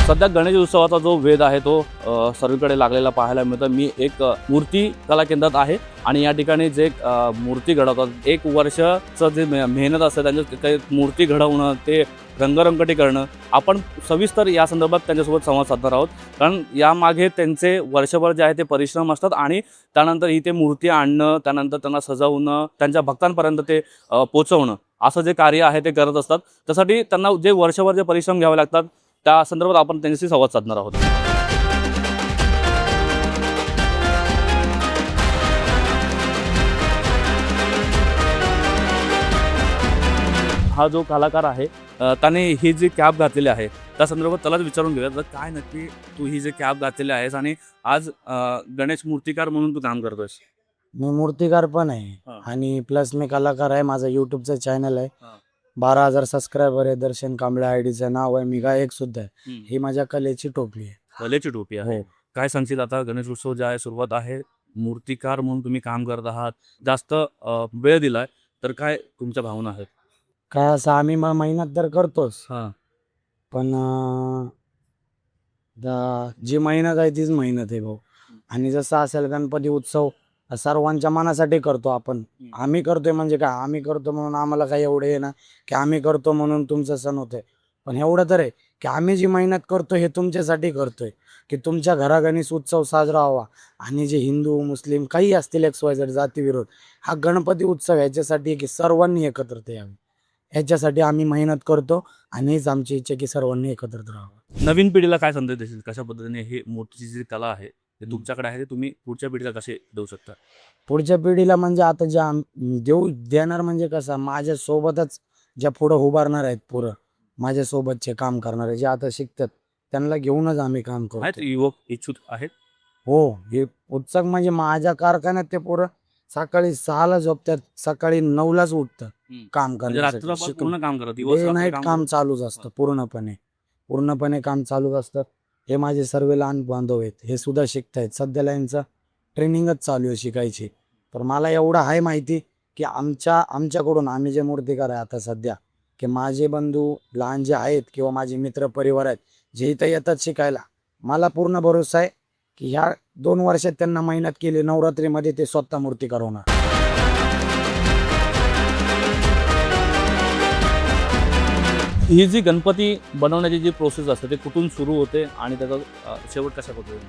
सध्या गणेश उत्सवाचा जो वेध आहे तो सर्वीकडे लागलेला पाहायला मिळतो। मी एक मूर्ती कला केंद्रात आहे आणि या ठिकाणी जे मूर्ती घडवतात, एक वर्षाचं जे मेहनत असते त्यांच्या काही मूर्ती घडवणं, ते रंगरंगटी करणं, आपण सविस्तर या संदर्भात त्यांच्यासोबत संवाद साधणार आहोत। कारण यामागे त्यांचे वर्षभर जे आहे ते परिश्रम असतात आणि त्यानंतर इथे मूर्ती आणणं, त्यानंतर त्यांना सजवणं, त्यांच्या भक्तांपर्यंत ते पोहोचवणं, असं जे कार्य आहे ते करत असतात। त्यासाठी त्यांना जे वर्षभर जे परिश्रम घ्यावे लागतात त्या संदर्भात आपण त्यांच्याशी संवाद साधणार आहोत। हा जो कलाकार आहे त्याने ही जी कॅप घातलेली आहे त्या संदर्भात त्यालाच विचारून घेऊया, तर काय नक्की तू ही जी कॅप घातलेली आहेस आणि आज गणेश मूर्तिकार म्हणून तू काम करतोयस? मी मूर्तिकार पण आहे हा. आणि प्लस मी कलाकार आहे। माझा यूट्यूबचा चॅनल आहे, हा. 12,000 सबस्क्रायबर आहे। दर्शन कांबळे आयडीचं नाव आहे। मी गायक सुद्धा आहे। ही माझ्या कलेची टोपली आहे। कलेची टोपी आहे। काय सांगशील, आता गणेश उत्सव जे आहे सुरुवात आहे, मूर्तिकार म्हणून तुम्ही काम करत आहात, जास्त वेळ दिलाय, तर काय तुमच्या भावना आहेत? काय असं आम्ही मेहनत तर करतोच, हां पण जी मेहनत आहे तीच मेहनत आहे भाऊ। आणि जसं असेल गणपती उत्सव सर्वांच्या मनासाठी करतो आपण। आम्ही करतोय म्हणजे काय, आम्ही करतो म्हणून आम्हाला काही एवढे आहे ना की आम्ही करतो म्हणून तुमचं सण होतंय, पण एवढं तर आहे की आम्ही जी मेहनत करतो हे तुमच्यासाठी करतोय की तुमच्या घरा गणेश उत्सव साजरा व्हावा। आणि जे हिंदू मुस्लिम काही असतील XYZ जातीविरोध, हा गणपती उत्सव ह्याच्यासाठी की सर्वांनी एकत्रित यावे, ह्याच्यासाठी आम्ही मेहनत करतो आणि हीच आमची इच्छा की सर्वांनी एकत्रित राहावं। नवीन पिढीला काय संदेश देशील, कशा पद्धतीने ही मूर्तीची जी कला आहे ते तुमच्याकडे आहे ते तुम्ही पुढच्या पिढीला कसे देऊ शकता? पुढच्या पिढीला म्हणजे आता ज्या देणार म्हणजे कसं, माझ्यासोबतच ज्या पुढं उभारणार आहेत, पुढं माझ्यासोबतचे काम करणारे जे आता शिकतात त्यांना घेऊनच आम्ही काम आहेत करतो। युवक इच्छुक आहेत? हो, हे उत्सुक म्हणजे माझ्या कारखान्यात ते पुरं सकाळी 6ला झोपतात, सकाळी 9लाच उठतात काम म्हणजे करण्यासाठी। रात्रभर पूर्ण काम करत, डे दिवस नाईट काम चालूच असतं, पूर्णपणे काम चालूच असतं। हे माझे सर्व लहान बांधव आहेत, हे सुद्धा शिकतायत। सध्याला यांचं ट्रेनिंगच चालू आहे शिकायची। तर मला एवढं आहे माहिती की आमच्याकडून आम्ही जे मूर्तिकार आहे आता सध्या, की माझे बंधू लहान जे आहेत किंवा माझे मित्र परिवार आहेत जे इथं येतात शिकायला, मला पूर्ण भरोसा आहे की ह्या 2 वर्षात त्यांना मेहनत केली, नवरात्रीमध्ये ते स्वतः मूर्तिकार होणार। ही जी गणपती बनवण्याची जी प्रोसेस असते ते कुठून सुरू होते आणि त्याचा शेवट कशा पद्धतीने?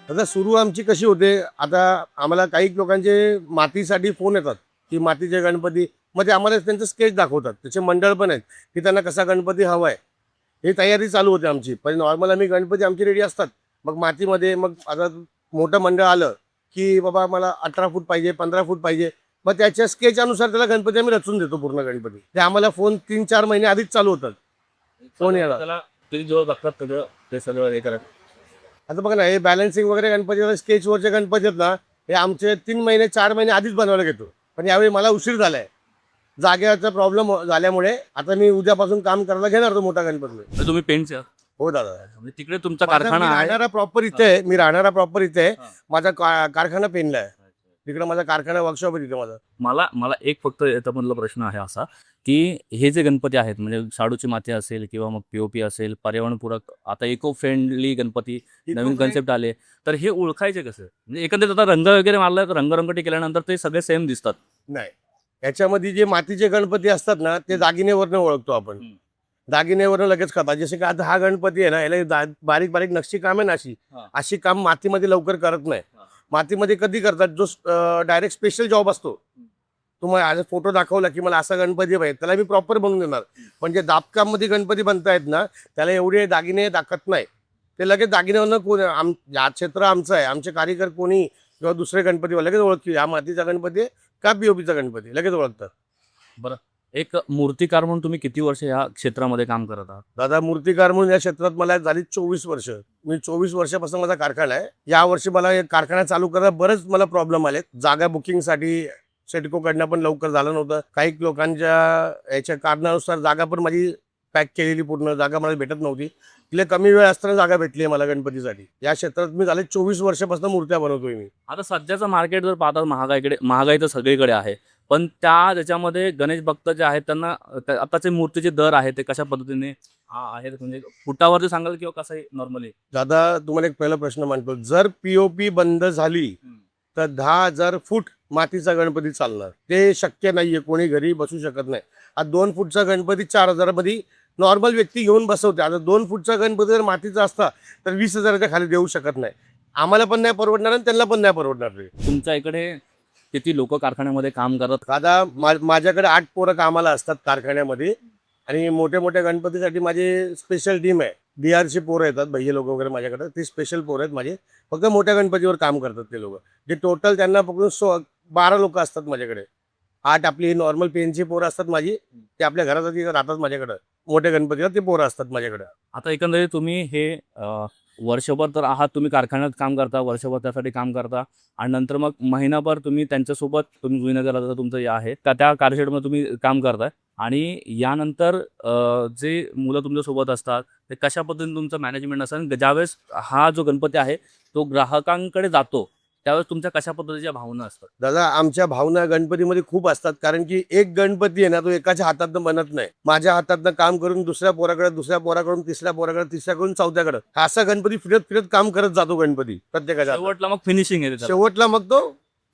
आता सुरू आमची कशी होते, आता आम्हाला काही लोकांचे मातीसाठी फोन येतात की मातीचे गणपती, मग ते आम्हाला त्यांचं स्केच दाखवतात। त्याचे मंडळ पण आहेत की त्यांना कसा गणपती हवा आहे, हे तयारी चालू होते आमची। पण नॉर्मल आम्ही गणपती आमची रेडी असतात, मग मातीमध्ये मग आता मोठं मंडळ आलं की बाबा मला 18 फूट पाहिजे, 15 फूट पाहिजे, मग त्याच्या स्केच अनुसार त्याला गणपती आम्ही रचून देतो पूर्ण गणपती। ते आम्हाला फोन 3-4 महिने आधीच चालू होतात, फोन यायला। त्याला तुम्ही जेव्हा बघतात सगळं ते सगळं हे करत, आता बघा ना, हे बॅलन्सिंग वगैरे गणपती स्केचवरचे गणपती आहेत ना, हे आमचे 3 महिने 4 महिने आधीच बनवायला घेतो। पण यावेळी मला उशीर झालाय, जागेचा प्रॉब्लेम झाल्यामुळे आता मी उद्यापासून काम करायला घेणार तो मोठा गणपती। तुम्ही पेंटचे आहात? हो दादा, म्हणजे तिकडे तुमचा कारखाना आहे? मी राहणारा प्रॉपर इथे आहे। हा. माझा कारखाना पेनला आहे, तिकडे माझा कारखाना वर्कशॉप आहे तिथे माझा। मला एक फक्त याच्यामधला प्रश्न आहे असा की हे जे गणपती आहेत, म्हणजे शाडूची माती असेल किंवा मग POP असेल, पर्यावरणपूरक, आता इको फ्रेंडली गणपती नवीन कन्सेप्ट आले, तर हे ओळखायचे कसं? म्हणजे एकंदरीत आता रंग वगैरे मारला तर रंगरंगटी केल्यानंतर ते सगळे सेम दिसतात. नाही, याच्यामध्ये जे मातीचे गणपती असतात ना, ते दागिनेवरनं ओळखतो आपण। दागिनेवरनं लगेच करतात। जसे की आता हा गणपती आहे ना, याला बारीक बारीक नक्षी काम आहे ना, अशी काम मातीमध्ये लवकर करत नाही। मातीमध्ये कधी करतात, जो डायरेक्ट स्पेशल जॉब असतो, तुम्हाला आज फोटो दाखवला की मला असा गणपती पाहिजे, त्याला मी प्रॉपर बनवून देणार। पण जे दाबकाममध्ये गणपती बनतायत ना, त्याला एवढे दागिने दाखवत नाही, ते लगेच दागिन्यावरनं कोण या क्षेत्र आमचं आहे, आमचे कारीगर कोणी किंवा दुसरे गणपती लगेच ओळखतील, हा मातीचा गणपती आहे का POPचा गणपती, लगेच ओळखतात। बरं, एक मूर्तिकार म्हणून तुम्ही किती वर्ष या क्षेत्रामध्ये काम करत आहात? दादा, मूर्तिकार म्हणून या क्षेत्रात मला झाली 24 वर्ष। मी 24 वर्षापासून माझा कारखाना आहे। या वर्षी मला कारखाना चालू करायला बरेच मला प्रॉब्लेम आले। जागा बुकिंगसाठी सेडकोकडनं पण लवकर झालं नव्हतं, काही लोकांच्या याच्या कारणानुसार जागा पण माझी पॅक केलेली, पूर्ण जागा मला भेटत नव्हती। तिला कमी वेळ असताना जागा भेटली मला गणपतीसाठी। या क्षेत्रात मी झाले 24 वर्षापासून मूर्त्या बनवतोय मी। आता सध्याचं मार्केट जर पाहता, महागाई तर सगळीकडे आहे, पण त्याच्यामध्ये गणेश भक्त जे आहेत त्यांना आताचे मूर्तीचे दर आहे ते कशा पद्धतीने आहेत, म्हणजे फुटावरती सांगाल किंवा कसं नॉर्मली? दादा तुम्हाला एक पहिला प्रश्न मांडतो, जर पीओपी बंद झाली तर 10,000 फूट मातीचा गणपती चालणार, ते शक्य नाहीये, कोणी घरी बसू शकत नाही. आता 2 फूटचा गणपती 4,000 मध्ये नॉर्मल व्यक्ती घेऊन बसवते. आता 2 फूटचा गणपती जर मातीचा असता तर 20,000च्या खाली देऊ शकत नाही. आम्हाला पण नाही परवडणार आणि त्यांना पण नाही परवडणार रे. तुमच्या इकडे किती लोक कारखान्यामध्ये काम करतात? दादा माझ्याकडे 8 पोरं कामाला असतात कारखान्यामध्ये आणि मोठ्या मोठ्या गणपतीसाठी माझी स्पेशल टीम आहे. बिहारची पोरं येतात, भैया लोक वगैरे माझ्याकडे, ते स्पेशल पोरं आहेत माझे. फक्त मोठ्या गणपतीवर काम करतात ते लोक. जे टोटल त्यांना पकडून 12 लोक असतात माझ्याकडे. 8 आपली नॉर्मल पेनची पोरं असतात माझी, ते आपल्या घरात राहतात माझ्याकडे. मोठ्या गणपतीला ते पोरं असतात माझ्याकडे. आता एकंदरीत तुम्ही हे वर्षभर तर आहात, तुम्ही कारखान्यात काम करता, वर्षभर त्यासाठी काम करता आणि नंतर मग महिनाभर तुम्ही त्यांच्यासोबत, तुम्ही जुईनगरला तुमचं हे आहे त्या कारशेडमध्ये तुम्ही काम करताय आणि यानंतर जे मुलं तुमच्यासोबत असतात ते कशा पद्धतीने तुमचं मॅनेजमेंट असतं, ज्यावेळेस हा जो गणपती आहे तो ग्राहकांकडे जातो त्यावेळेस तुमच्या कशा पद्धतीच्या भावना असतात? दादा आमच्या भावना गणपतीमध्ये खूप असतात, कारण की एक गणपती आहे ना तो एकाच्या हातातनं बनत नाही. माझ्या हातातनं काम करून दुसऱ्या पोराकडून तिसऱ्या पोराकडे, तिसऱ्याकडून चौथ्याकडे, असा गणपती फिरत फिरत काम करत जातो गणपती प्रत्येकाच्या. शेवटला मग फिनिशिंग येते, शेवटला मग तो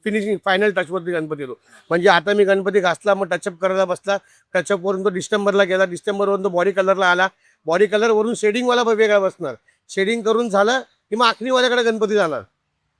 फिनिशिंग फायनल टचवरती गणपती येतो. म्हणजे आता मी गणपती घासला, मग टचअप करायला बसला, टचअप वरून तो डिस्टेंबरला गेला, डिस्टेंबरवरून तो बॉडी कलरला आला, बॉडी कलर वरून शेडिंगवाला वेगळा बसणार, शेडिंग करून झालं की मग आखरीवाल्याकडे गणपती जाणार,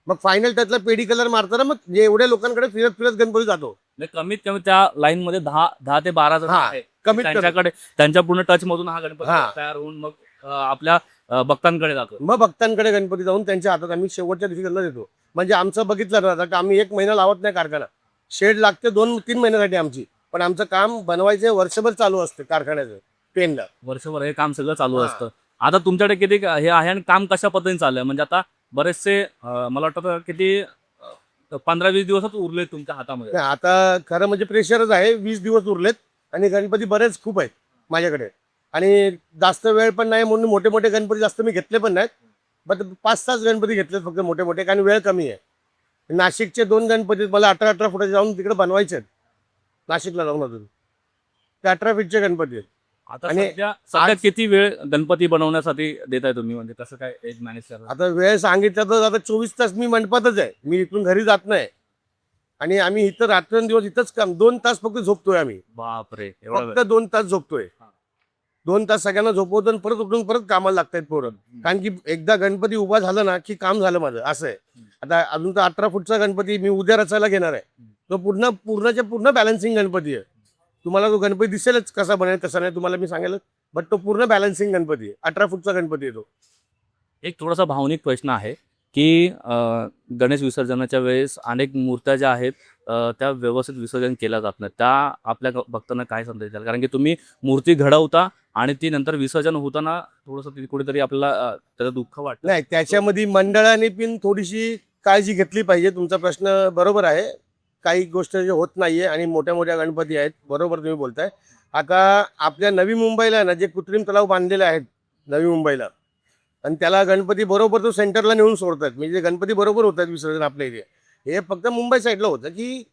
मग फायनल टचला पेडी कलर मारताना मग जे एवढ्या लोकांकडे फिरत फिरत गणपती जातो. म्हणजे कमीत कमी त्या लाईन मध्ये 10 ते 12 जण हा, आहे कमीत कमी. त्यांच्याकडे, त्यांच्या पूर्ण टच मधून हा गणपती हा. तयार होऊन मग आपल्या भक्तांकडे जातो. मग भक्तांकडे गणपती जाऊन त्यांच्या हातात आम्ही शेवटच्या दिवशी त्यांना देतो. म्हणजे आमचं बघितलं ना आता, आम्ही 1 महिना लावत नाही कारखाना, शेड लागते 2-3 महिन्यासाठी आमची, पण आमचं काम बनवायचं वर्षभर चालू असतं कारखान्याचं पेनला. वर्षभर हे काम सगळं चालू असतं. आता तुमच्याकडे किती हे आहे आणि काम कशा पद्धतीने चाललंय? म्हणजे आता बरेचसे मला वाटतं किती 15-20 दिवसच उरले तुमच्या हातामध्ये. नाही, आता खरं म्हणजे प्रेशरच आहे. 20 दिवस उरलेत आणि गणपती बरेच खूप आहेत माझ्याकडे आणि जास्त वेळ पण नाही, म्हणून मोठे मोठे गणपती जास्त मी घेतले पण नाहीत. बट 5-6 गणपती घेतलेत फक्त मोठे मोठे, कारण वेळ कमी आहे. नाशिकचे 2 गणपती मला 18 फुटाचे जाऊन तिकडे बनवायचे आहेत, नाशिकला जाऊन अजून ते 18 फीटचे गणपती आहेत. आता आणि सध्या किती वेळ गणपती बनवण्यासाठी देताय तुम्ही, म्हणजे कसं काय मॅनेज करता? आता वेळ सांगितलं तर आता 24 तास मी मंडपातच आहे, मी इथून घरी जात नाही आणि आम्ही इथं रात्रंदिवस इथंच काम. 2 तास फक्त झोपतोय आम्ही, बापरे, एवढा फक्त 2 तास झोपतोय. 2 तास सगळ्यांना झोपवतो आणि परत उठून परत कामाला लागतायत पोरं, कारण की एकदा गणपती उभा झाला ना की काम झालं माझं, असं आहे. आता अजून तर 18 फूटचा गणपती मी उद्या रचायला घेणार आहे, तो पूर्णच्या पूर्ण बॅलन्सिंग गणपती आहे. तुम्हाला तो गणपती दिसेलच कसा बनेल तसा नाही तुम्हाला मी सांगेल, बट तो पूर्ण बॅलन्सिंग गणपती आहे, 18 फूटचा गणपती आहे तो. एक थोडासा भावनिक प्रश्न आहे की गणेश विसर्जनाच्या वेळेस अनेक मूर्त्या ज्या आहेत त्या व्यवस्थित विसर्जन केल्या जात नाही, त्या आपल्या भक्तांना काय संदेश द्याल? कारण की तुम्ही मूर्ती घडवता आणि ती नंतर विसर्जन होताना थोडंसं कुठेतरी आपल्याला त्याचं दुःख वाटतं. नाही, त्याच्यामध्ये मंडळाने पण थोडीशी काळजी घेतली पाहिजे. तुमचा प्रश्न बरोबर आहे, काही गोष्ट जे होत नाहीये आणि मोठ्या मोठ्या गणपती आहेत, बरोबर तुम्ही बोलताय. आता आपल्या नवी मुंबईला ना जे कृत्रिम तलाव बांधलेले आहेत नवी मुंबईला, आणि त्याला गणपती बरोबर तो सेंटरला नेऊन सोडतात, म्हणजे गणपती बरोबर होत आहेत विसर्जन आपल्या इथे. हे फक्त मुंबई साईडला होतं की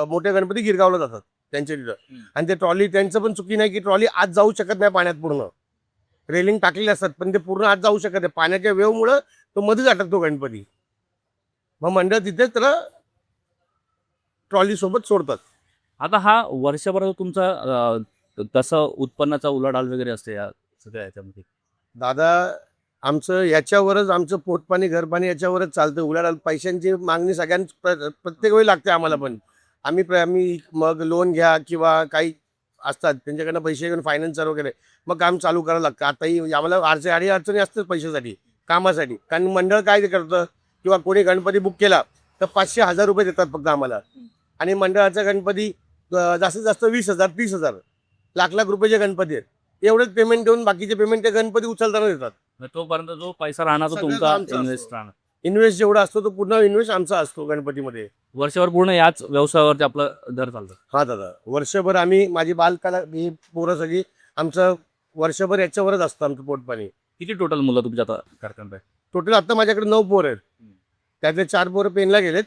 मोठे गणपती गिरगावला जातात त्यांच्या तिथं, आणि ते ट्रॉली, त्यांचं पण चुकी नाही की ट्रॉली आत जाऊ शकत नाही पाण्यात, पूर्ण रेलिंग टाकलेली असतात पण ते पूर्ण आत जाऊ शकत नाही, पाण्याच्या वेवमुळं तो मध्येच अटकतो गणपती. मग मंडळ तिथेच त्याला ट्रॉली सोबत सोडतात. आता हा वर्षभर तुमचा कसं उत्पन्नाचा उलाढाल वगैरे असते या सगळ्या याच्यामध्ये? दादा आमचं याच्यावरच, आमचं पोटपाणी घरपाणी याच्यावरच चालतं. उलाढाल पैशांची मागणी प्रत्येक वेळी लागते आम्हाला, पण आम्ही मग लोन घ्या किंवा काही असतात त्यांच्याकडनं पैसे घेऊन फायनान्सर वगैरे, मग काम चालू करावं लागतं. आताही आम्हाला अडचणी असतात पैशासाठी, कामासाठी, कारण मंडळ काय ते करतं किंवा कोणी गणपती बुक केला तर 500-1000 रुपये देतात फक्त आम्हाला, आणि मंडळाचा गणपती जास्तीत जास्त 20,000 30,000 लाख रुपयाचे गणपती आहेत. एवढंच पेमेंट देऊन बाकीचे पेमेंट ते गणपती उचलताना देतात. तोपर्यंत जो पैसा राहणार तो सगळं तुमचा आमचा इन्व्हेस्ट असतो. राहणार. इन्व्हेस्ट जेवढा असतो तो पूर्ण इन्व्हेस्ट आमचा असतो गणपतीमध्ये. वर्षभर पूर्ण याच व्यवसायावरती आपलं दर चालतं. हा दादा, वर्षभर आम्ही, माझी बालकाला, ही पोरं सगळी, आमचं वर्षभर याच्यावरच असतं आमचं पोटपाणी. किती टोटल मुलं तुमच्या आता कारखान्यात? टोटल आता माझ्याकडे 9 पोरं आहेत, त्यातले 4 पोरं पेनला गेलेत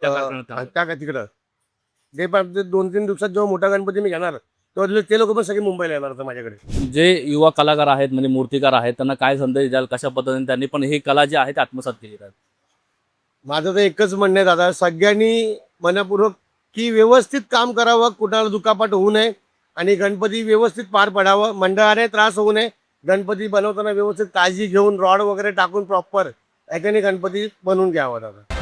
त्या कारखान्यात? त्या तिकडं ते पण 2-3 दिवसात जेव्हा मोठा गणपती मी घेणार तेव्हा ते लोक पण सगळे मुंबईला येणार आता माझ्याकडे. जे युवा कलाकार आहेत म्हणजे मूर्तिकार आहेत त्यांना काय संदेश द्याल, कशा पद्धतीने त्यांनी पण ही कला जी आहे ती आत्मसात केली आहे? माझं तर एकच म्हणणं आहे दादा, सगळ्यांनी मनपूर्वक की व्यवस्थित काम करावं, कुणाला दुखापत होऊ नये आणि गणपती व्यवस्थित पार पडावं, मंडळाने त्रास होऊ नये, गणपती बनवताना व्यवस्थित काळजी घेऊन रॉड वगैरे टाकून प्रॉपर याच्याने गणपती बनवून घ्यावा दादा.